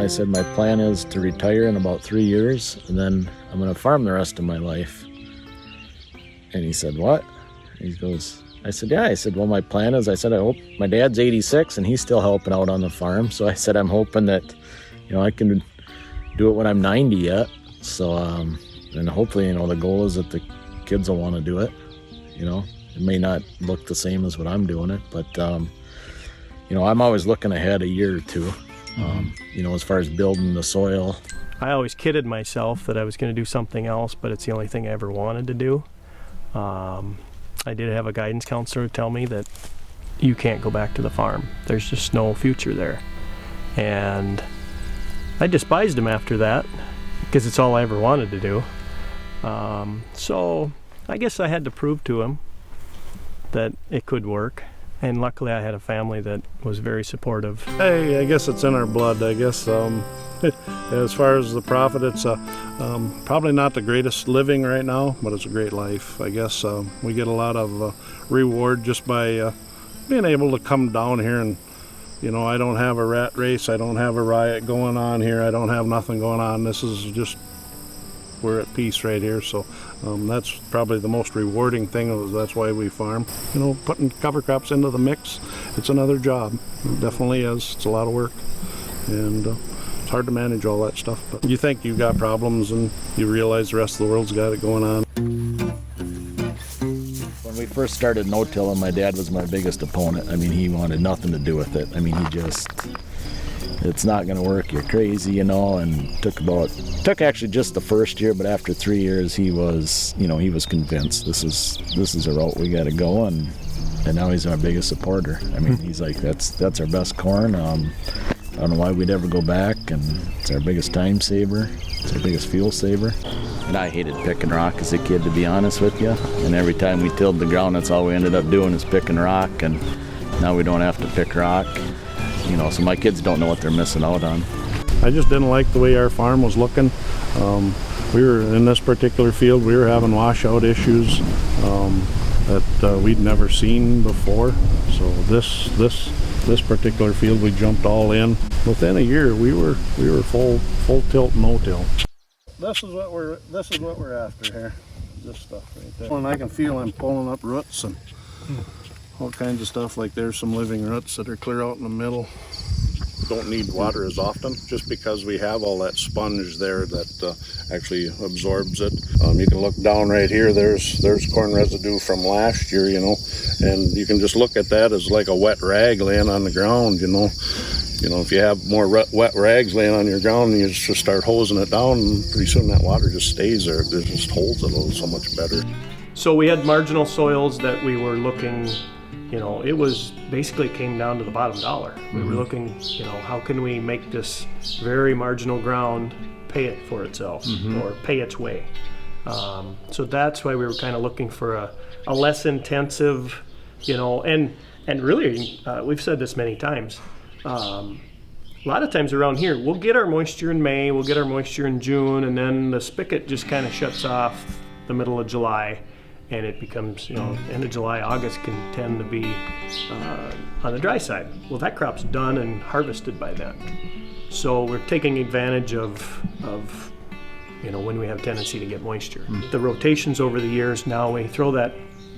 I said, my plan is to retire in about 3 years, and then I'm going to farm the rest of my life. And he said, what? He goes, I said, yeah. I said, well, my plan is, I said, I hope, my dad's 86 and he's still helping out on the farm. So I said, I'm hoping that, I can do it when I'm 90 yet. So, and hopefully, the goal is that the kids will want to do it. It may not look the same as what I'm doing it, but, I'm always looking ahead a year or two, as far as building the soil. I always kidded myself that I was going to do something else, but it's the only thing I ever wanted to do. I did have a guidance counselor tell me that you can't go back to the farm. There's just no future there. And I despised him after that because it's all I ever wanted to do. So I guess I had to prove to him that it could work. And luckily I had a family that was very supportive. Hey, I guess it's in our blood. I guess as far as the profit, it's probably not the greatest living right now, but it's a great life. I guess we get a lot of reward just by being able to come down here and, I don't have a rat race. I don't have a riot going on here. I don't have nothing going on. This is just, we're at peace right here. So that's probably the most rewarding thing. That's why we farm. Putting cover crops into the mix, it's another job. It definitely is. It's a lot of work. And it's hard to manage all that stuff, but you think you've got problems and you realize the rest of the world's got it going on. When we first started no-tilling, my dad was my biggest opponent. He wanted nothing to do with it. It's not going to work, you're crazy, and took actually just the first year, but after 3 years he was convinced this is a route we got to go, and now he's our biggest supporter. He's like, that's our best corn. I don't know why we'd ever go back, and it's our biggest time saver. It's our biggest fuel saver. And I hated picking rock as a kid, to be honest with you. And every time we tilled the ground, that's all we ended up doing is picking rock. And now we don't have to pick rock. So my kids don't know what they're missing out on. I just didn't like the way our farm was looking. We were in this particular field, we were having washout issues that we'd never seen before. So this particular field, we jumped all in. Within a year, we were full tilt, no till. This is what we're after here. This stuff right there. And I can feel I'm pulling up roots and all kinds of stuff. Like there's some living roots that are clear out in the middle. Don't need water as often, just because we have all that sponge there that actually absorbs it. You can look down right here, there's corn residue from last year, and you can just look at that as like a wet rag laying on the ground, if you have more wet rags laying on your ground, you just start hosing it down, and pretty soon that water just stays there. It just holds it so much better. So we had marginal soils that we were looking, it was basically came down to the bottom dollar. We were looking, how can we make this very marginal ground pay it for itself or pay its way. So that's why we were kind of looking for a less intensive, and really, we've said this many times, a lot of times around here, we'll get our moisture in May, we'll get our moisture in June, and then the spigot just kind of shuts off the middle of July. And it becomes, end of July, August can tend to be on the dry side. Well, that crop's done and harvested by then. So we're taking advantage of when we have tendency to get moisture. The rotations over the years, now we throw that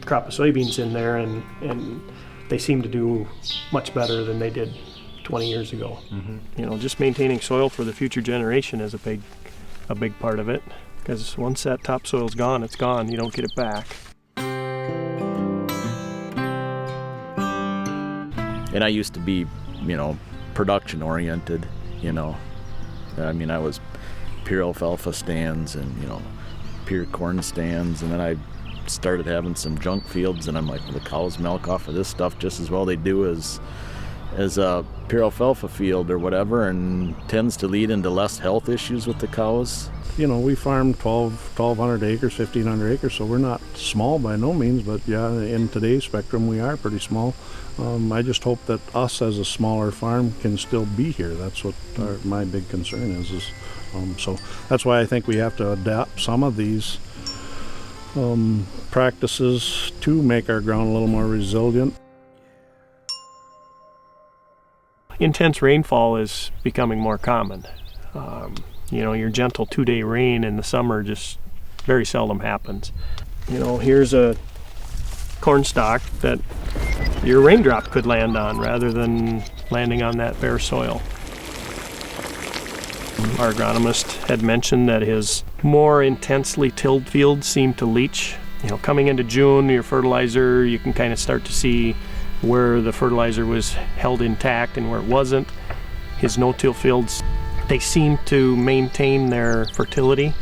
crop of soybeans in there and they seem to do much better than they did 20 years ago. Just maintaining soil for the future generation is a big part of it. Because once that topsoil's gone, it's gone. You don't get it back. And I used to be, production oriented, I was pure alfalfa stands and, pure corn stands. And then I started having some junk fields, and I'm like, well, the cows milk off of this stuff just as well they do as a pure alfalfa field or whatever, and tends to lead into less health issues with the cows. We farm 1,200 acres, 1,500 acres, so we're not small by no means, but yeah, in today's spectrum, we are pretty small. I just hope that us as a smaller farm can still be here. That's what my big concern is so that's why I think we have to adapt some of these practices to make our ground a little more resilient. intense rainfall is becoming more common. You know, your gentle 2-day rain in the summer just very seldom happens. You know, here's a corn stalk that your raindrop could land on rather than landing on that bare soil. Our agronomist had mentioned that his more intensely tilled fields seem to leach. You know, coming into June, your fertilizer, you can kind of start to see where the fertilizer was held intact and where it wasn't. His no-till fields, they seem to maintain their fertility,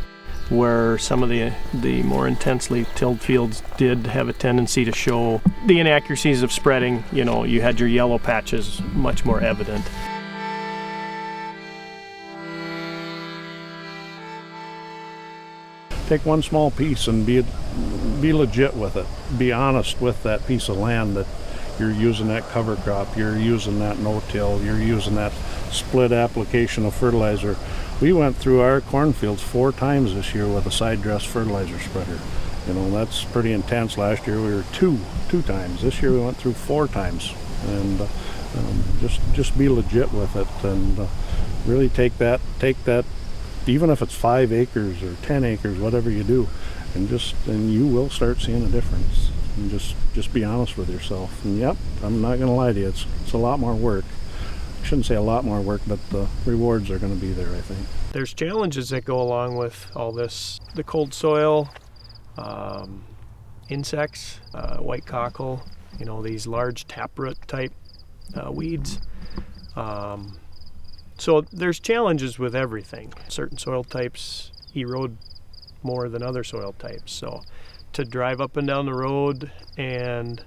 where some of the more intensely tilled fields did have a tendency to show the inaccuracies of spreading. You know, you had your yellow patches much more evident. Take one small piece and be legit with it. Be honest with that piece of land that you're using that cover crop, you're using that no-till, you're using that split application of fertilizer. We went through our cornfields 4 times this year with a side dress fertilizer spreader. You know, that's pretty intense. Last year we were two times. This year we went through 4 times. And just be legit with it, and really take that, even if it's 5 acres or 10 acres, whatever you do, and you will start seeing a difference. And just be honest with yourself. And yep, I'm not gonna lie to you, it's a lot more work. I shouldn't say a lot more work, but the rewards are gonna be there, I think. There's challenges that go along with all this. The cold soil, insects, white cockle, you know, these large taproot type weeds. So there's challenges with everything. Certain soil types erode more than other soil types. So to drive up and down the road and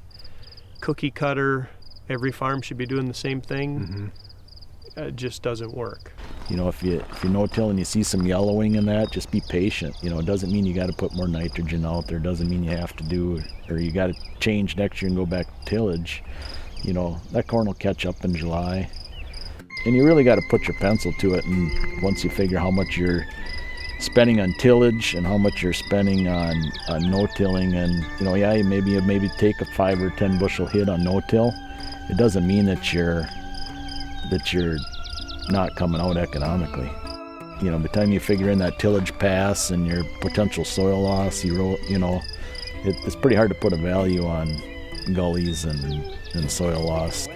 cookie cutter, every farm should be doing the same thing, it just doesn't work. You know, if you no-till and you see some yellowing in that, just be patient. You know, it doesn't mean you got to put more nitrogen out there. It doesn't mean you have to do, or you got to change next year and go back to tillage. You know, that corn will catch up in July. And you really got to put your pencil to it, and once you figure how much you're spending on tillage and how much you're spending on no-tilling, and you know, yeah, you maybe take a 5 or 10 bushel hit on no-till. It doesn't mean that you're not coming out economically. You know, by the time you figure in that tillage pass and your potential soil loss, you know, it's pretty hard to put a value on gullies and soil loss.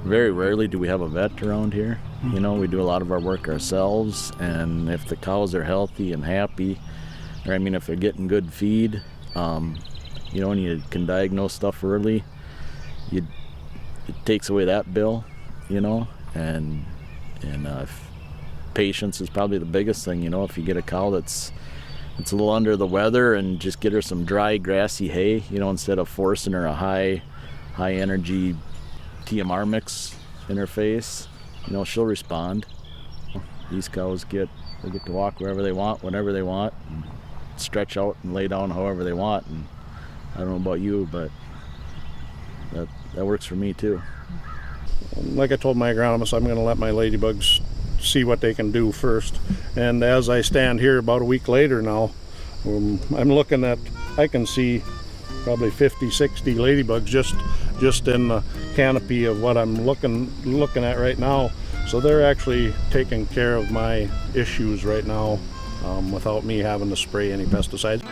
Very rarely do we have a vet around here. You know, we do a lot of our work ourselves, and if the cows are healthy and happy, or I mean if they're getting good feed, you know, and you can diagnose stuff early, it takes away that bill, you know, and patience is probably the biggest thing. You know, if you get a cow that's a little under the weather, and just get her some dry grassy hay, you know, instead of forcing her a high energy TMR mix in her face, you know, she'll respond. These cows they get to walk wherever they want, whenever they want, and stretch out and lay down however they want. And I don't know about you, but that works for me too. Like I told my agronomist, I'm going to let my ladybugs see what they can do first. And as I stand here about a week later now, I'm looking at, I can see probably 50, 60 ladybugs just in the canopy of what I'm looking at right now. So they're actually taking care of my issues right now without me having to spray any pesticides.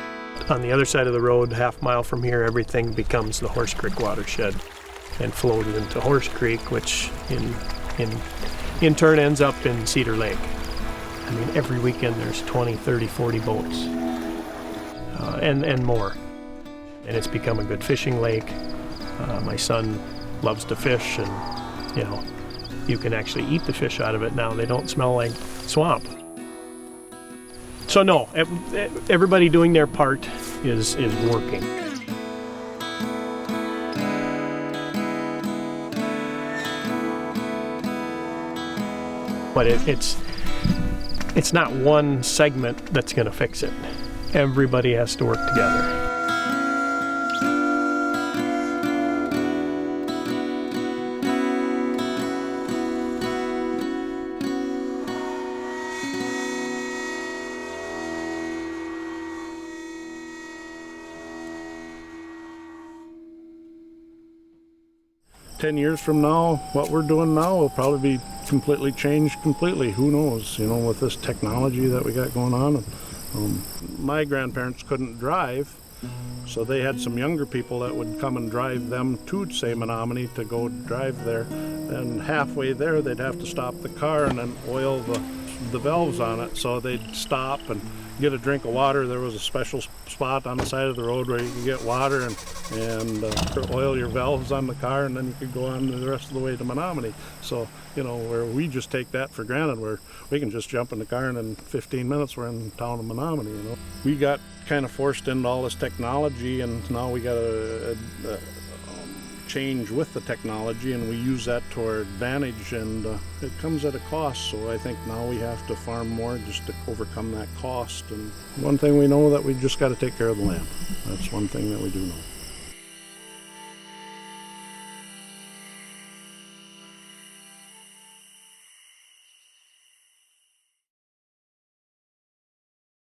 On the other side of the road, half mile from here, everything becomes the Horse Creek watershed and floated into Horse Creek, which in turn ends up in Cedar Lake. I mean, every weekend there's 20, 30, 40 boats and more. And it's become a good fishing lake. My son loves to fish, and you know, you can actually eat the fish out of it now. They don't smell like swamp. So no, everybody doing their part is working. But it's not one segment that's going to fix it. Everybody has to work together. 10 years from now, what we're doing now will probably be completely changed completely. Who knows, you know, with this technology that we got going on. My grandparents couldn't drive, so they had some younger people that would come and drive them to, say, Menominee to go drive there. And halfway there, they'd have to stop the car and then oil the valves on it. So they'd stop and get a drink of water. There was a special spot on the side of the road where you could get water and oil your valves on the car, and then you could go on the rest of the way to Menominee. So, you know, where we just take that for granted, where we can just jump in the car and in 15 minutes we're in town of Menominee, you know. We got kind of forced into all this technology, and now we got a change with the technology, and we use that to our advantage, and it comes at a cost. So I think now we have to farm more just to overcome that cost. And one thing we know, that we just got to take care of the land. That's one thing that we do know.